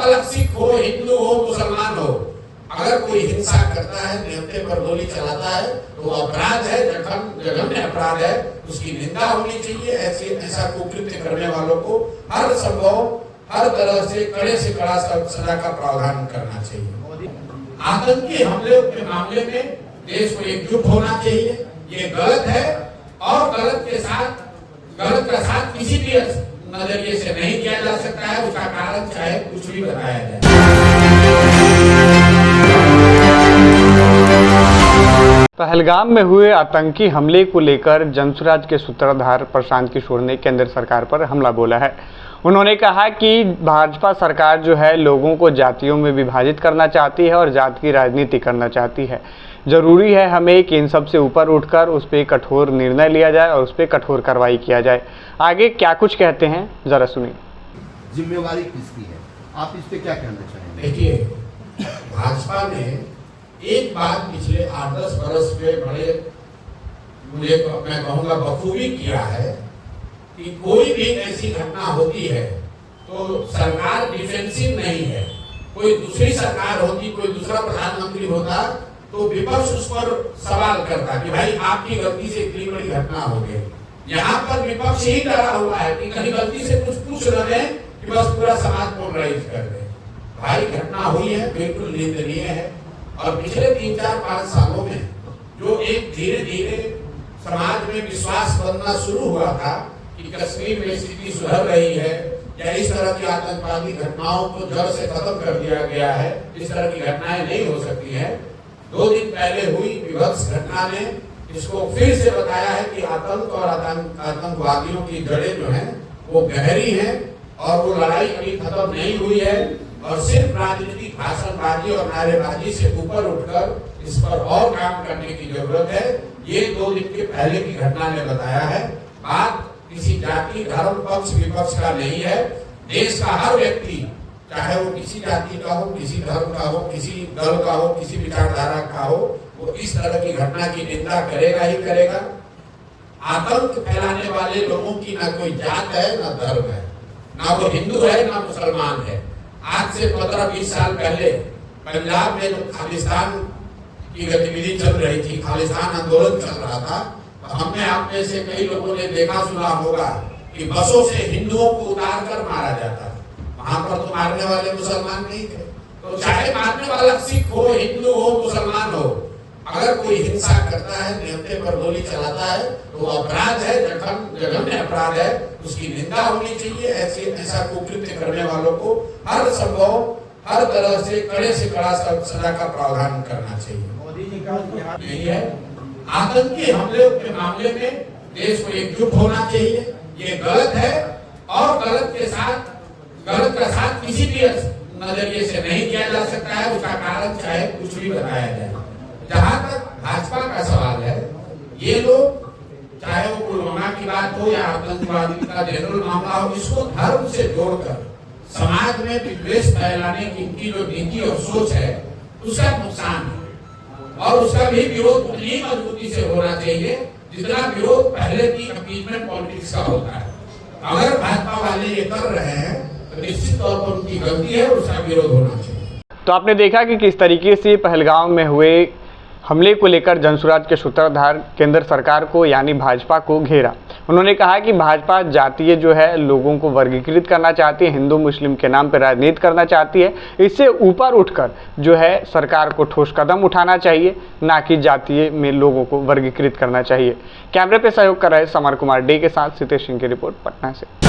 वाला सिख हो, हिंदू हो, मुसलमान हो, अगर कोई हिंसा करता है, निहत्थे पर गोली चलाता है तो अपराध है, जघन्य अपराध है, उसकी निंदा होनी चाहिए। ऐसा कुकृत्य करने वालों को हर संभव, हर तरह से कड़े से कड़ा सजा का प्रावधान करना चाहिए। आतंकी हमले के मामले में देश को एकजुट होना चाहिए। ये गलत है और गलत का साथ किसी भी नजरिए से नहीं किया जा सकता है। उसका कारण चाहे कुछ भी बताया जाए। पहलगाम में हुए आतंकी हमले को लेकर जनसुराज के सूत्रधार प्रशांत किशोर ने केंद्र सरकार पर हमला बोला है। उन्होंने कहा कि भाजपा सरकार जो है लोगों को जातियों में विभाजित करना चाहती है और जात की राजनीति करना चाहती है। जरूरी है हमें कि इन सब से ऊपर उठकर उस पर कठोर निर्णय लिया जाए और उस पर कठोर कार्रवाई किया जाए। आगे क्या कुछ कहते हैं जरा सुनिए। जिम्मेवारी किसकी है, आप इस पे क्या कहना चाहेंगे? देखिए, भाजपा ने एक बात पिछले 8-10 वर्ष में मैं कहूँगा बखूबी किया है कि कोई भी ऐसी घटना होती है तो सरकार डिफेंसिव नहीं है। कोई दूसरी सरकार होती, कोई दूसरा प्रधानमंत्री होता तो विपक्ष उस पर सवाल करता कि भाई आपकी गलती से इतनी बड़ी घटना हो गई। यहाँ पर विपक्ष ही डरा हुआ है कि कहीं गलती से कुछ पूछ न दें कि बस पूरा समाज पोलराइज कर दे। भाई घटना हुई है, बिल्कुल निंदनीय है। और पिछले 3-4-5 सालों में जो एक धीरे धीरे समाज में विश्वास बनना शुरू हुआ था कि कश्मीर में स्थिति सुधर रही है या इस तरह की आतंकवादी घटनाओं को जड़ से खत्म कर दिया गया है, इस तरह की घटनाएं नहीं हो सकती है। 2 दिन पहले हुई विभत्स घटना ने इसको फिर से बताया है कि आतंक और आतंकवादियों की जड़ें जो हैं वो गहरी हैं और वो लड़ाई अभी खत्म नहीं हुई है। और सिर्फ राजनीतिक भाषणबाजी और नारेबाजी से ऊपर उठकर इस पर और काम करने की जरूरत है। ये 2 दिन के पहले की घटना ने बताया है। बात किसी जाति, धर्म, पक्ष विपक्ष का नहीं है। देश का हर व्यक्ति, चाहे वो किसी जाति का हो, किसी धर्म का हो, किसी दल का हो, किसी विचारधारा का हो, वो इस तरह की घटना की निंदा करेगा ही करेगा। आतंक फैलाने वाले लोगों की ना कोई जात है, ना धर्म है, ना वो हिंदू है, ना मुसलमान है। आज से 15-20 साल पहले पंजाब में जो खालिस्तान की गतिविधि चल रही थी, खालिस्तान आंदोलन चल रहा था, तो हमने आप में से कई लोगों ने देखा सुना होगा कि बसों से हिंदुओं को उतार कर मारा जाता। वहां पर तो मारने वाले मुसलमान नहीं थे। तो चाहे मारने वाला सिख हो, हिंदू हो, मुसलमान हो, अगर कोई हिंसा करता है, निहत्थे पर गोली चलाता है तो अपराध है, जघन्य अपराध है, उसकी निंदा होनी चाहिए। ऐसा कुकृत्य करने वालों को हर संभव, हर तरह से कड़े से कड़ा सजा का प्रावधान करना चाहिए। मोदी जी का यही है। आतंकी हमले के मामले में देश को एकजुट होना चाहिए। ये गलत है और गलत का साथ किसी भी नजरिए से नहीं किया जा सकता है। उसका कारण चाहे कुछ भी बताया जाए। जहां तक भाजपा का सवाल है, ये लोग चाहे वो पुलवामा की बात हो या आतंकवादी का जनरल मामला हो, इसको धर्म से जोड़कर समाज में विद्वेष फैलाने की इनकी जो नीति और सोच है उसका नुकसान है। और उसका भी विरोध उतनी मजबूती से होना चाहिए जितना विरोध पहले की अपीजमेंट पॉलिटिक्स का होता है। अगर भाजपा वाले ये कर रहे हैं तो निश्चित तौर पर उनकी गलती है, उसका विरोध होना चाहिए। तो आपने देखा कि किस तरीके से पहलगाम में हुए हमले को लेकर जनसुराज के सूत्रधार केंद्र सरकार को यानी भाजपा को घेरा। उन्होंने कहा कि भाजपा जातीय जो है लोगों को वर्गीकृत करना चाहती है, हिंदू मुस्लिम के नाम पर राजनीति करना चाहती है। इससे ऊपर उठकर जो है सरकार को ठोस कदम उठाना चाहिए, ना कि जातीय में लोगों को वर्गीकृत करना चाहिए। कैमरे पर सहयोग कर रहे समर कुमार डे के साथ सितेश सिंह की रिपोर्ट पटना से।